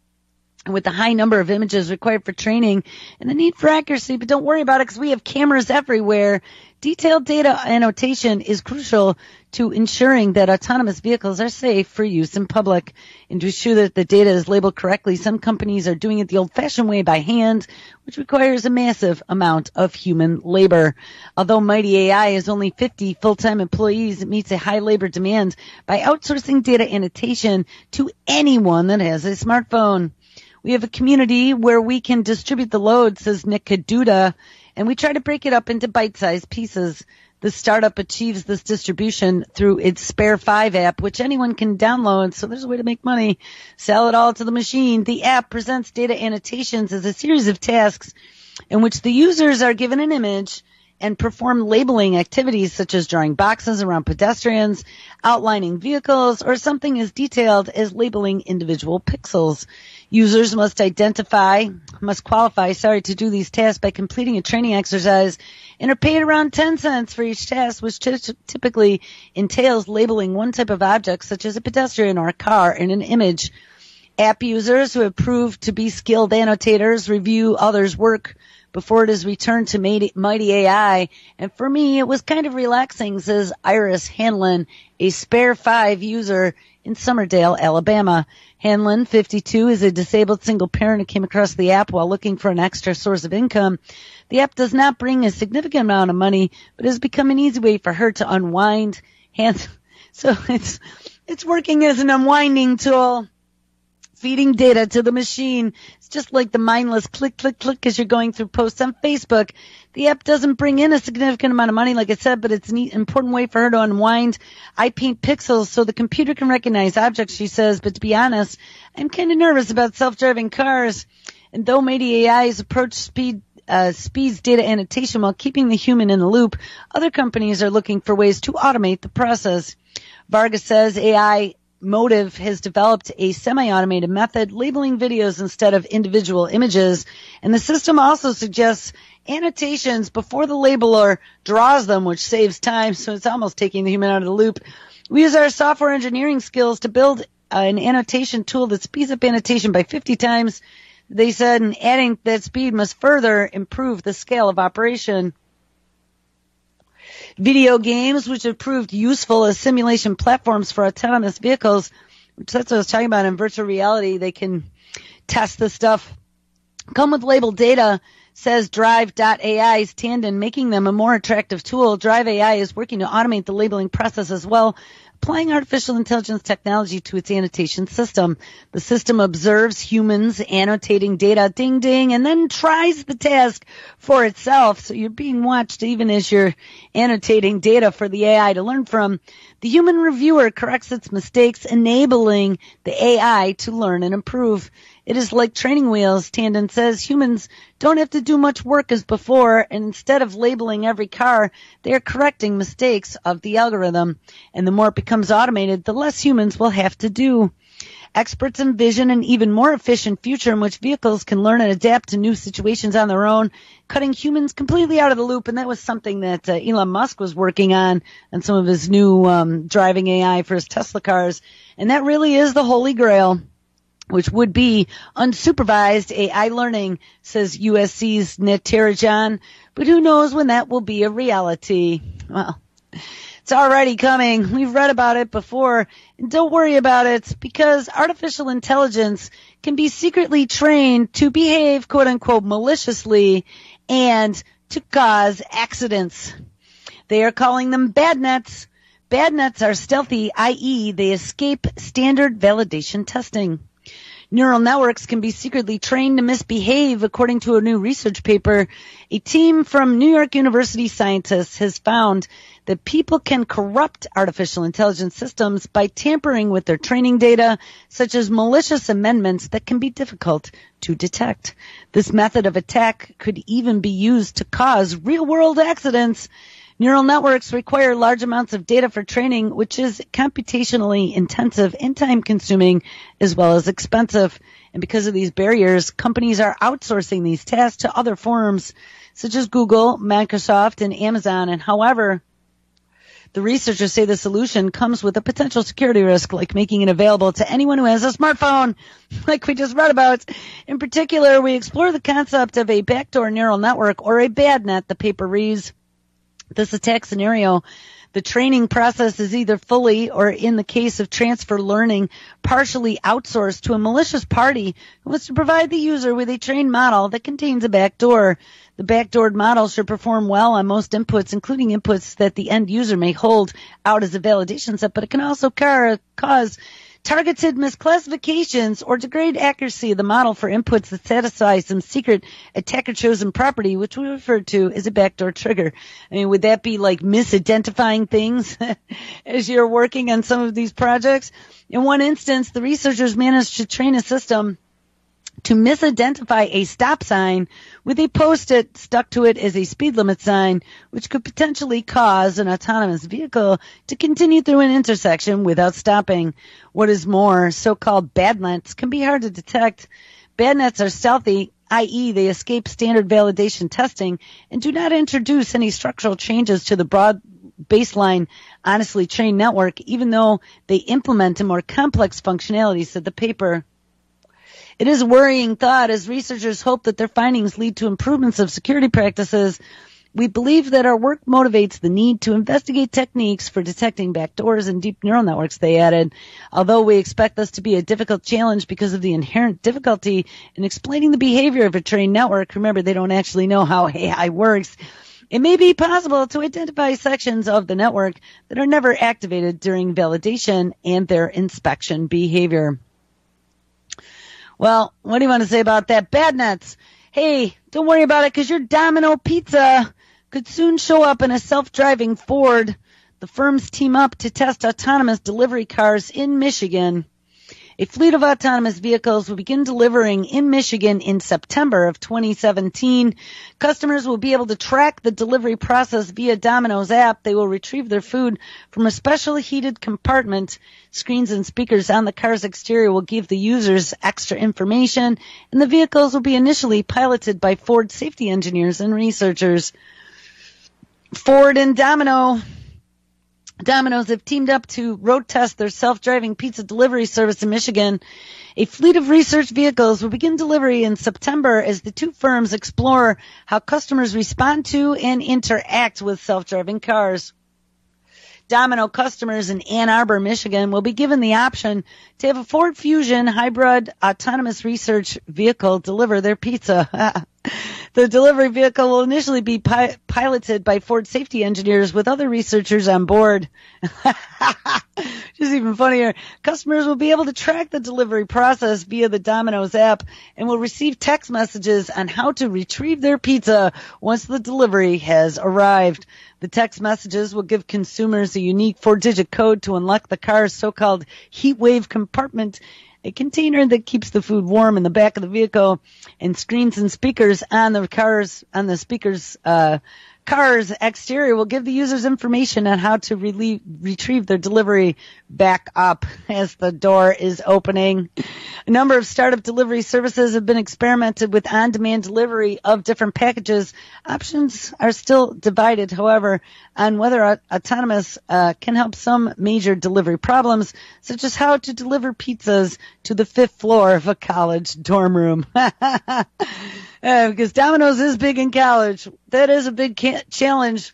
and with the high number of images required for training and the need for accuracy, but don't worry about it because we have cameras everywhere. Detailed data annotation is crucial to ensuring that autonomous vehicles are safe for use in public. And to ensure that the data is labeled correctly, some companies are doing it the old-fashioned way by hand, which requires a massive amount of human labor. Although Mighty AI has only 50 full-time employees, it meets a high labor demand by outsourcing data annotation to anyone that has a smartphone. We have a community where we can distribute the load, says Nick Kaduda, and we try to break it up into bite-sized pieces. The startup achieves this distribution through its Spare 5 app, which anyone can download, so there's a way to make money. Sell it all to the machine. The app presents data annotations as a series of tasks in which the users are given an image and perform labeling activities such as drawing boxes around pedestrians, outlining vehicles, or something as detailed as labeling individual pixels. Users must qualify to do these tasks by completing a training exercise and are paid around 10 cents for each task, which typically entails labeling one type of object, such as a pedestrian or a car, in an image. App users who have proved to be skilled annotators review others' work before it is returned to Mighty AI. And for me, it was kind of relaxing, says Iris Hanlon, a Spare 5 user in Summerdale, Alabama. Hanlon, 52, is a disabled single parent who came across the app while looking for an extra source of income. The app does not bring a significant amount of money, but has become an easy way for her to unwind. So it's working as an unwinding tool, feeding data to the machine. It's just like the mindless click, click, click as you're going through posts on Facebook. The app doesn't bring in a significant amount of money, like I said, but it's an important way for her to unwind. I paint pixels so the computer can recognize objects, she says, but to be honest, I'm kind of nervous about self-driving cars. And though Mighty AI's approach speeds data annotation while keeping the human in the loop, other companies are looking for ways to automate the process. Vargas says AI Motive has developed a semi-automated method labeling videos instead of individual images, and the system also suggests annotations before the labeler draws them, which saves time, so it's almost taking the human out of the loop. We use our software engineering skills to build an annotation tool that speeds up annotation by 50 times, they said, and adding that speed must further improve the scale of operation. Video games, which have proved useful as simulation platforms for autonomous vehicles, which that's what I was talking about in virtual reality. They can test this stuff. Come with labeled data, says Drive.ai's Tandon, making them a more attractive tool. Drive AI is working to automate the labeling process as well, applying artificial intelligence technology to its annotation system. The system observes humans annotating data, ding, ding, and then tries the task for itself. So you're being watched even as you're annotating data for the AI to learn from. The human reviewer corrects its mistakes, enabling the AI to learn and improve. It is like training wheels, Tandon says. Humans don't have to do much work as before, and instead of labeling every car, they are correcting mistakes of the algorithm. And the more it becomes automated, the less humans will have to do. Experts envision an even more efficient future in which vehicles can learn and adapt to new situations on their own, cutting humans completely out of the loop. And that was something that Elon Musk was working on some of his new driving AI for his Tesla cars. And that really is the holy grail, which would be unsupervised AI learning, says USC's Natarajan. But who knows when that will be a reality? Well, it's already coming. We've read about it before. And don't worry about it, because artificial intelligence can be secretly trained to behave, quote unquote, maliciously and to cause accidents. They are calling them bad nets. Bad nets are stealthy, i.e. they escape standard validation testing. Neural networks can be secretly trained to misbehave, according to a new research paper. A team from New York University scientists has found that people can corrupt artificial intelligence systems by tampering with their training data, such as malicious amendments that can be difficult to detect. This method of attack could even be used to cause real-world accidents. Neural networks require large amounts of data for training, which is computationally intensive and time-consuming as well as expensive. And because of these barriers, companies are outsourcing these tasks to other firms such as Google, Microsoft, and Amazon. And however, the researchers say the solution comes with a potential security risk, like making it available to anyone who has a smartphone, like we just read about. In particular, we explore the concept of a backdoor neural network or a bad net, the paper reads. This attack scenario, the training process is either fully or, in the case of transfer learning, partially outsourced to a malicious party who wants to provide the user with a trained model that contains a backdoor. The backdoored model should perform well on most inputs, including inputs that the end user may hold out as a validation set, but it can also cause targeted misclassifications or degrade accuracy of the model for inputs that satisfy some secret attacker-chosen property, which we refer to as a backdoor trigger. I mean, would that be like misidentifying things as you're working on some of these projects? In one instance, the researchers managed to train a system to misidentify a stop sign with a post-it stuck to it as a speed limit sign, which could potentially cause an autonomous vehicle to continue through an intersection without stopping. What is more, so-called bad nets can be hard to detect. Bad nets are stealthy, i.e. they escape standard validation testing and do not introduce any structural changes to the broad baseline honestly trained network, even though they implement a more complex functionality, said the paper. It is a worrying thought as researchers hope that their findings lead to improvements of security practices. We believe that our work motivates the need to investigate techniques for detecting backdoors and deep neural networks, they added. Although we expect this to be a difficult challenge because of the inherent difficulty in explaining the behavior of a trained network, remember they don't actually know how AI works, it may be possible to identify sections of the network that are never activated during validation and their inspection behavior. Well, what do you want to say about that? Bad nets. Hey, don't worry about it because your Domino pizza could soon show up in a self-driving Ford. The firms team up to test autonomous delivery cars in Michigan. A fleet of autonomous vehicles will begin delivering in Michigan in September of 2017. Customers will be able to track the delivery process via Domino's app. They will retrieve their food from a special heated compartment. Screens and speakers on the car's exterior will give the users extra information, and the vehicles will be initially piloted by Ford safety engineers and researchers. Ford and Domino's have teamed up to road test their self-driving pizza delivery service in Michigan. A fleet of research vehicles will begin delivery in September as the two firms explore how customers respond to and interact with self-driving cars. Domino customers in Ann Arbor, Michigan will be given the option to have a Ford Fusion hybrid autonomous research vehicle deliver their pizza. The delivery vehicle will initially be piloted by Ford safety engineers with other researchers on board. Just even funnier. Customers will be able to track the delivery process via the Domino's app and will receive text messages on how to retrieve their pizza once the delivery has arrived. The text messages will give consumers a unique 4-digit code to unlock the car's so-called heat wave compartment, a container that keeps the food warm in the back of the vehicle, and screens and speakers on the car's exterior will give the users information on how to retrieve their delivery back up as the door is opening. A number of startup delivery services have been experimented with on-demand delivery of different packages. Options are still divided, however, on whether autonomous can help some major delivery problems, such as how to deliver pizzas to the 5th floor of a college dorm room. Because Domino's is big in college. That is a big challenge,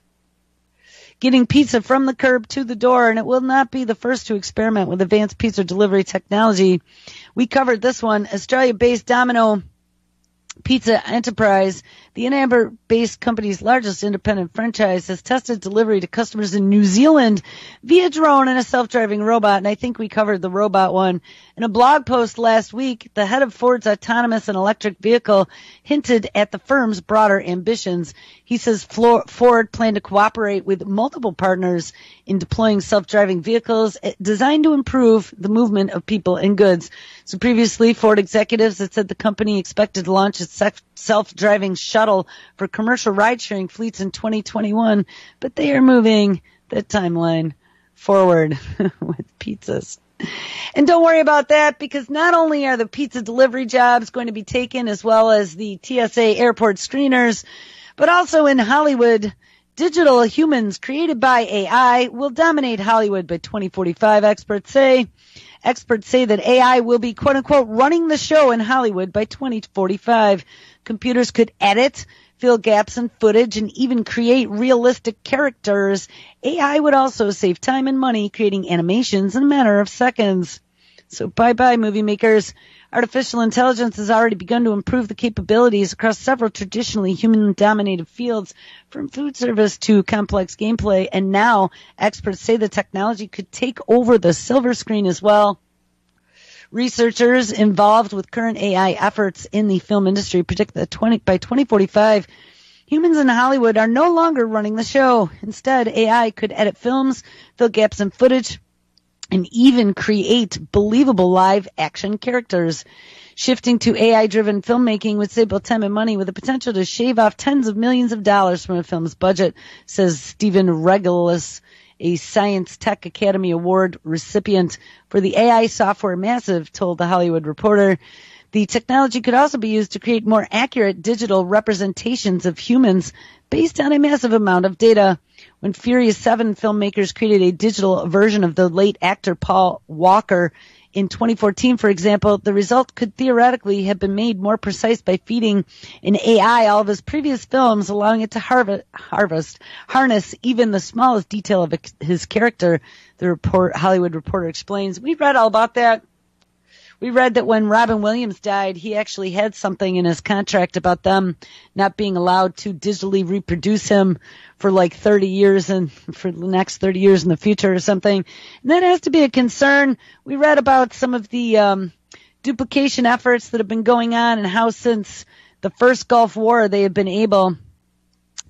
getting pizza from the curb to the door, and it will not be the first to experiment with advanced pizza delivery technology. We covered this one. Australia-based Domino Pizza Enterprise, the Ann Arbor-based company's largest independent franchise, has tested delivery to customers in New Zealand via drone and a self-driving robot, and I think we covered the robot one. In a blog post last week, the head of Ford's autonomous and electric vehicle hinted at the firm's broader ambitions. He says Ford planned to cooperate with multiple partners in deploying self-driving vehicles designed to improve the movement of people and goods. So previously, Ford executives had said the company expected to launch its self-driving shuttle for commercial ride-sharing fleets in 2021, but they are moving the timeline forward with pizzas. And don't worry about that, because not only are the pizza delivery jobs going to be taken, as well as the TSA airport screeners, but also in Hollywood, digital humans created by AI will dominate Hollywood by 2045, experts say. Experts say that AI will be, quote-unquote, running the show in Hollywood by 2045. Computers could edit, fill gaps in footage, and even create realistic characters. AI would also save time and money creating animations in a matter of seconds. So bye-bye, movie makers. Artificial intelligence has already begun to improve the capabilities across several traditionally human-dominated fields, from food service to complex gameplay, and now experts say the technology could take over the silver screen as well. Researchers involved with current AI efforts in the film industry predict that by 2045, humans in Hollywood are no longer running the show. Instead, AI could edit films, fill gaps in footage, and even create believable live-action characters. Shifting to AI-driven filmmaking would save both time and money, with the potential to shave off tens of millions of dollars from a film's budget, says Stephen Regalis, a Science Tech Academy Award recipient for the AI software Massive, told The Hollywood Reporter. The technology could also be used to create more accurate digital representations of humans based on a massive amount of data. When Furious 7 filmmakers created a digital version of the late actor Paul Walker in 2014, for example, the result could theoretically have been made more precise by feeding an AI all of his previous films, allowing it to harness even the smallest detail of his character, the Hollywood Reporter explains. We read all about that. We read that when Robin Williams died, he actually had something in his contract about them not being allowed to digitally reproduce him for like 30 years and for the next 30 years in the future or something. And that has to be a concern. We read about some of the duplication efforts that have been going on and how since the first Gulf War they have been able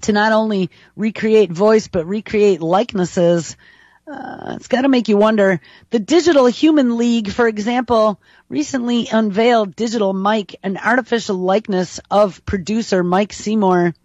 to not only recreate voice but recreate likenesses. It's got to make you wonder. The Digital Human League, for example, recently unveiled Digital Mike, an artificial likeness of producer Mike Seymour.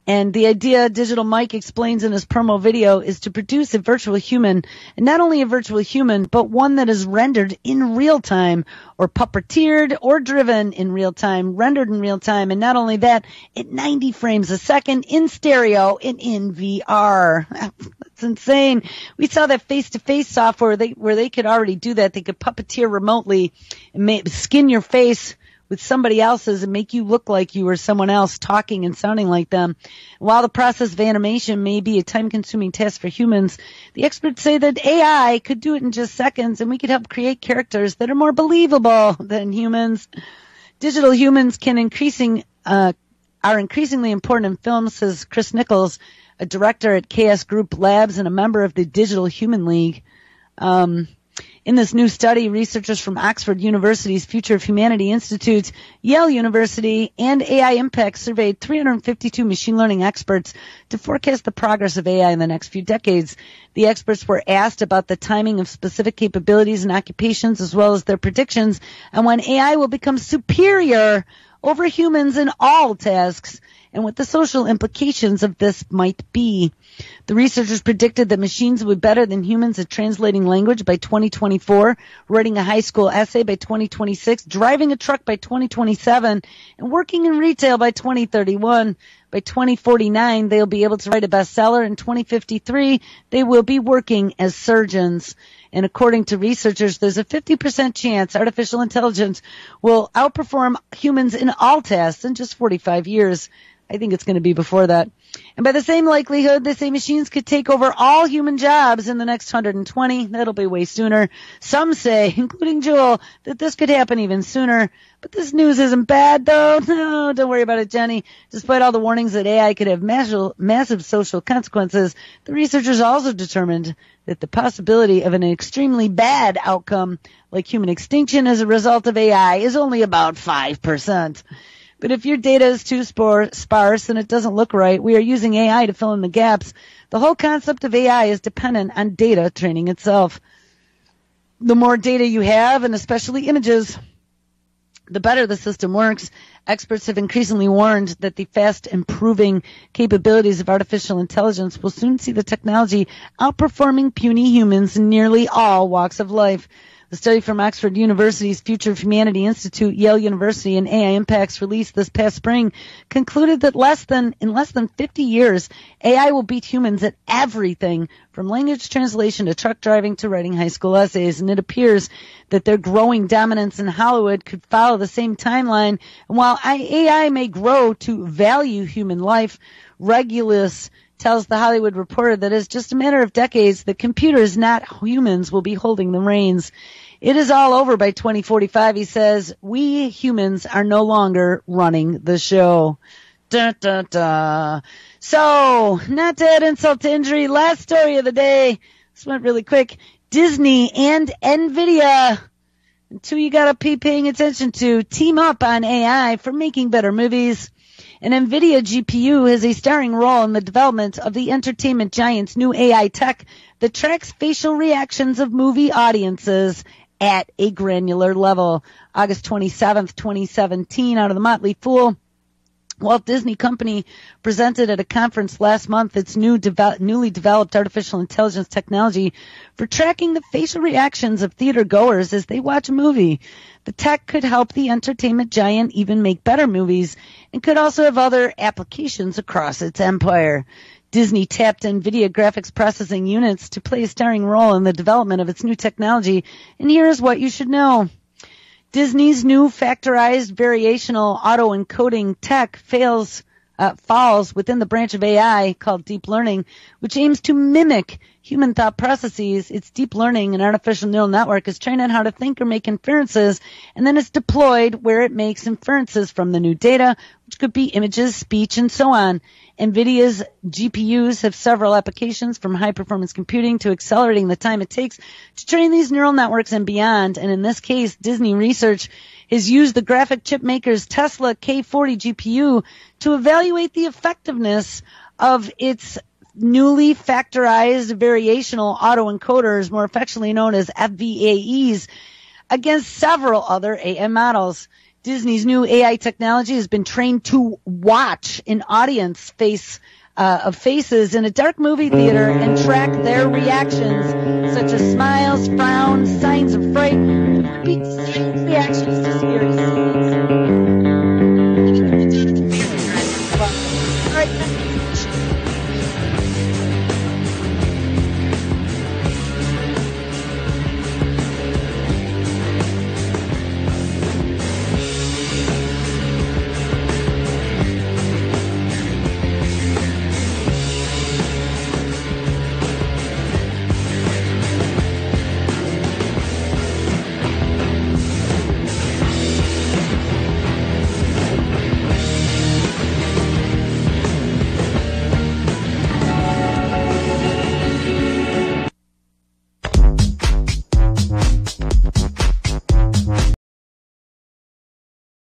And the idea, Digital Mike explains in his promo video, is to produce a virtual human, and not only a virtual human, but one that is rendered in real time, or puppeteered or driven in real time, rendered in real time, and not only that, at 90 frames a second in stereo and in VR. That's insane. We saw that face-to-face software where they could already do that. They could puppeteer remotely and skin your face with somebody else's and make you look like you were someone else talking and sounding like them. While the process of animation may be a time-consuming task for humans, the experts say that AI could do it in just seconds, and we could help create characters that are more believable than humans. Digital humans are increasingly important in films, says Chris Nichols, a director at KS Group Labs and a member of the Digital Human League. In this new study, researchers from Oxford University's Future of Humanity Institute, Yale University, and AI Impact surveyed 352 machine learning experts to forecast the progress of AI in the next few decades. The experts were asked about the timing of specific capabilities and occupations, as well as their predictions on when AI will become superior over humans in all tasks, and what the social implications of this might be. The researchers predicted that machines would be better than humans at translating language by 2024, writing a high school essay by 2026, driving a truck by 2027, and working in retail by 2031. By 2049, they'll be able to write a bestseller. In 2053, they will be working as surgeons. And according to researchers, there's a 50% chance artificial intelligence will outperform humans in all tasks in just 45 years. I think it's going to be before that. And by the same likelihood, they say machines could take over all human jobs in the next 120. That'll be way sooner. Some say, including Jewel, that this could happen even sooner. But this news isn't bad, though. No, don't worry about it, Jenny. Despite all the warnings that AI could have massive social consequences, the researchers also determined that the possibility of an extremely bad outcome, like human extinction as a result of AI, is only about 5%. But if your data is too sparse and it doesn't look right, we are using AI to fill in the gaps. The whole concept of AI is dependent on data training itself. The more data you have, and especially images, the better the system works. Experts have increasingly warned that the fast improving capabilities of artificial intelligence will soon see the technology outperforming puny humans in nearly all walks of life. The study from Oxford University's Future of Humanity Institute, Yale University, and AI Impacts released this past spring concluded that in less than 50 years, AI will beat humans at everything from language translation to truck driving to writing high school essays. And it appears that their growing dominance in Hollywood could follow the same timeline. And while AI may grow to value human life, Regulus tells the Hollywood Reporter that it's just a matter of decades that computers, not humans, will be holding the reins. It is all over by 2045, he says. We humans are no longer running the show. Dun, dun, dun. So, not to add insult to injury, last story of the day. This went really quick. Disney and NVIDIA, and two you gotta be paying attention to, team up on AI for making better movies. An NVIDIA GPU has a starring role in the development of the entertainment giant's new AI tech that tracks facial reactions of movie audiences at a granular level. August 27th, 2017, out of the Motley Fool, Walt Disney Company presented at a conference last month its newly developed artificial intelligence technology for tracking the facial reactions of theater goers as they watch a movie. The tech could help the entertainment giant even make better movies and could also have other applications across its empire. Disney tapped NVIDIA graphics processing units to play a starring role in the development of its new technology, and here is what you should know. Disney's new factorized variational auto-encoding tech falls within the branch of AI called deep learning, which aims to mimic human thought processes. It's deep learning, an artificial neural network, is trained on how to think or make inferences, and then it's deployed where it makes inferences from the new data, which could be images, speech, and so on. NVIDIA's GPUs have several applications, from high-performance computing to accelerating the time it takes to train these neural networks and beyond. And in this case, Disney Research has used the graphic chip maker's Tesla K40 GPU to evaluate the effectiveness of its newly factorized variational autoencoders, more affectionately known as FVAEs, against several other AI models. Disney's new AI technology has been trained to watch an audience of faces in a dark movie theater and track their reactions, such as smiles, frowns, signs of fright, reactions to scary scenes.